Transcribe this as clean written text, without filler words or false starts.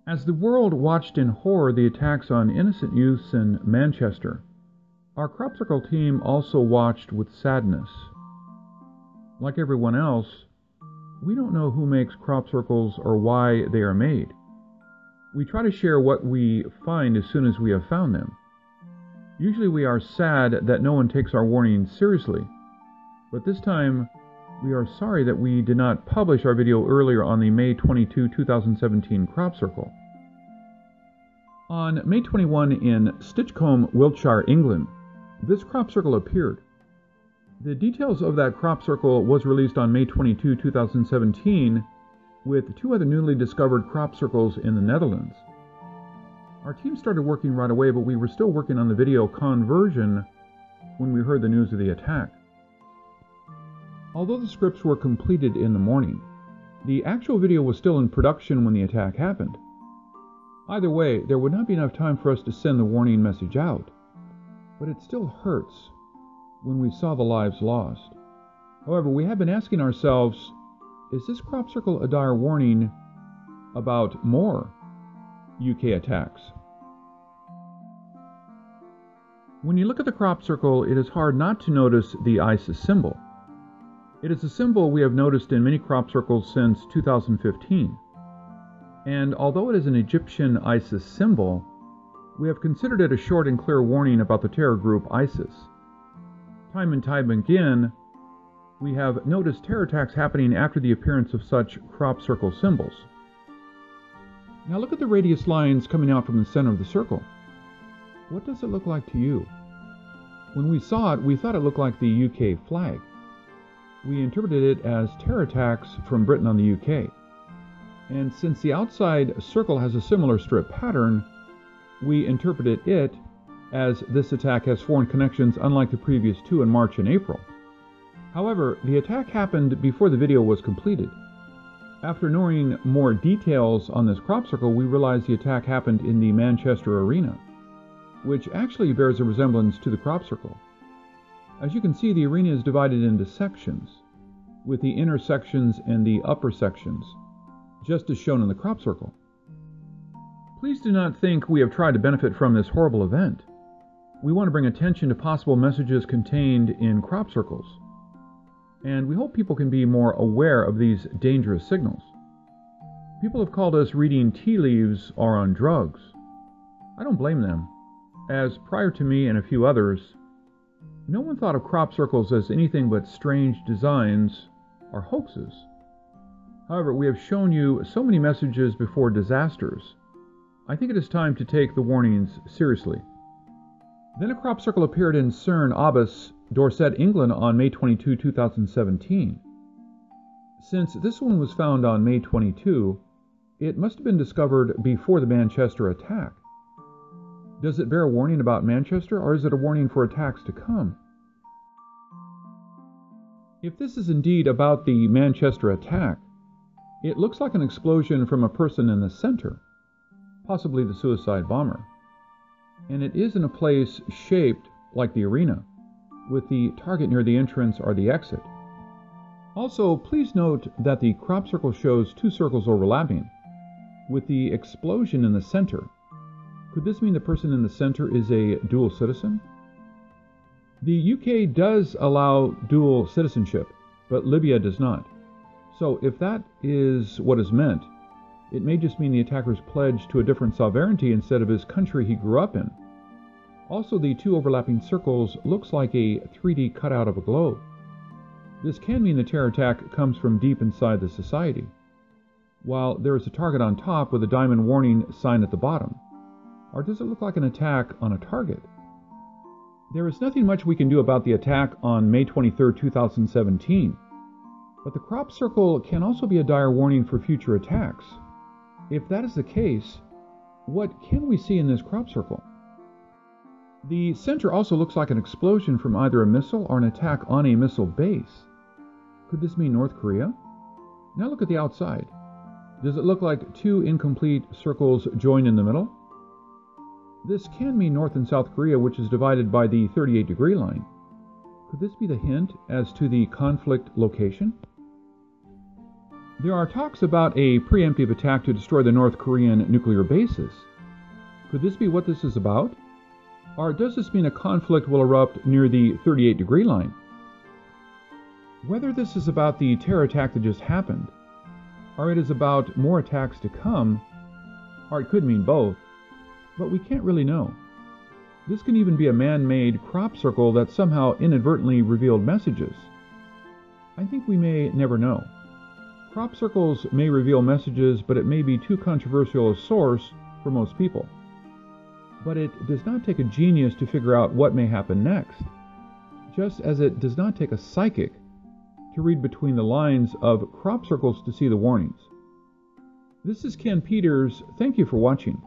As the world watched in horror the attacks on innocent youths in Manchester, our crop circle team also watched with sadness. Like everyone else, we don't know who makes crop circles or why they are made. We try to share what we find as soon as we have found them. Usually we are sad that no one takes our warnings seriously, but this time we are sorry that we did not publish our video earlier on the May 22, 2017 crop circle. On May 21 in Sitchcombe, Wiltshire, England, this crop circle appeared. The details of that crop circle was released on May 22, 2017, with 2 other newly discovered crop circles in the Netherlands. Our team started working right away, but we were still working on the video conversion when we heard the news of the attack. Although the scripts were completed in the morning, the actual video was still in production when the attack happened. Either way, there would not be enough time for us to send the warning message out, but it still hurts when we saw the lives lost. However, we have been asking ourselves, is this crop circle a dire warning about more UK attacks? When you look at the crop circle, it is hard not to notice the ISIS symbol. It is a symbol we have noticed in many crop circles since 2015. And although it is an Egyptian ISIS symbol, we have considered it a short and clear warning about the terror group ISIS. Time and time again, we have noticed terror attacks happening after the appearance of such crop circle symbols. Now look at the radius lines coming out from the center of the circle. What does it look like to you? When we saw it, we thought it looked like the UK flag. We interpreted it as terror attacks from Britain on the UK. And since the outside circle has a similar strip pattern, we interpreted it as this attack has foreign connections unlike the previous 2 in March and April. However, the attack happened before the video was completed. After knowing more details on this crop circle, we realized the attack happened in the Manchester arena, which actually bears a resemblance to the crop circle. As you can see, the arena is divided into sections, with the inner sections and the upper sections, just as shown in the crop circle. Please do not think we have tried to benefit from this horrible event. We want to bring attention to possible messages contained in crop circles, and we hope people can be more aware of these dangerous signals. People have called us reading tea leaves or on drugs. I don't blame them, as prior to me and a few others, no one thought of crop circles as anything but strange designs or hoaxes. However, we have shown you so many messages before disasters. I think it is time to take the warnings seriously. Then a crop circle appeared in Cerne Abbas, Dorset, England on May 22, 2017. Since this one was found on May 22, it must have been discovered before the Manchester attack. Does it bear a warning about Manchester, or is it a warning for attacks to come? If this is indeed about the Manchester attack, it looks like an explosion from a person in the center, possibly the suicide bomber. And it is in a place shaped like the arena, with the target near the entrance or the exit. Also, please note that the crop circle shows 2 circles overlapping, with the explosion in the center. Could this mean the person in the center is a dual citizen? The UK does allow dual citizenship, but Libya does not. So if that is what is meant, it may just mean the attacker's pledged to a different sovereignty instead of his country he grew up in. Also, the 2 overlapping circles looks like a 3D cutout of a globe. This can mean the terror attack comes from deep inside the society, while there is a target on top with a diamond warning sign at the bottom. Or does it look like an attack on a target? There is nothing much we can do about the attack on May 23, 2017, but the crop circle can also be a dire warning for future attacks. If that is the case, what can we see in this crop circle? The center also looks like an explosion from either a missile or an attack on a missile base. Could this mean North Korea? Now look at the outside. Does it look like 2 incomplete circles joined in the middle? This can mean North and South Korea, which is divided by the 38-degree line. Could this be the hint as to the conflict location? There are talks about a preemptive attack to destroy the North Korean nuclear bases. Could this be what this is about? Or does this mean a conflict will erupt near the 38-degree line? Whether this is about the terror attack that just happened, or it is about more attacks to come, or it could mean both, but we can't really know. This can even be a man-made crop circle that somehow inadvertently revealed messages. I think we may never know. Crop circles may reveal messages, but it may be too controversial a source for most people. But it does not take a genius to figure out what may happen next, just as it does not take a psychic to read between the lines of crop circles to see the warnings. This is Ken Peters. Thank you for watching.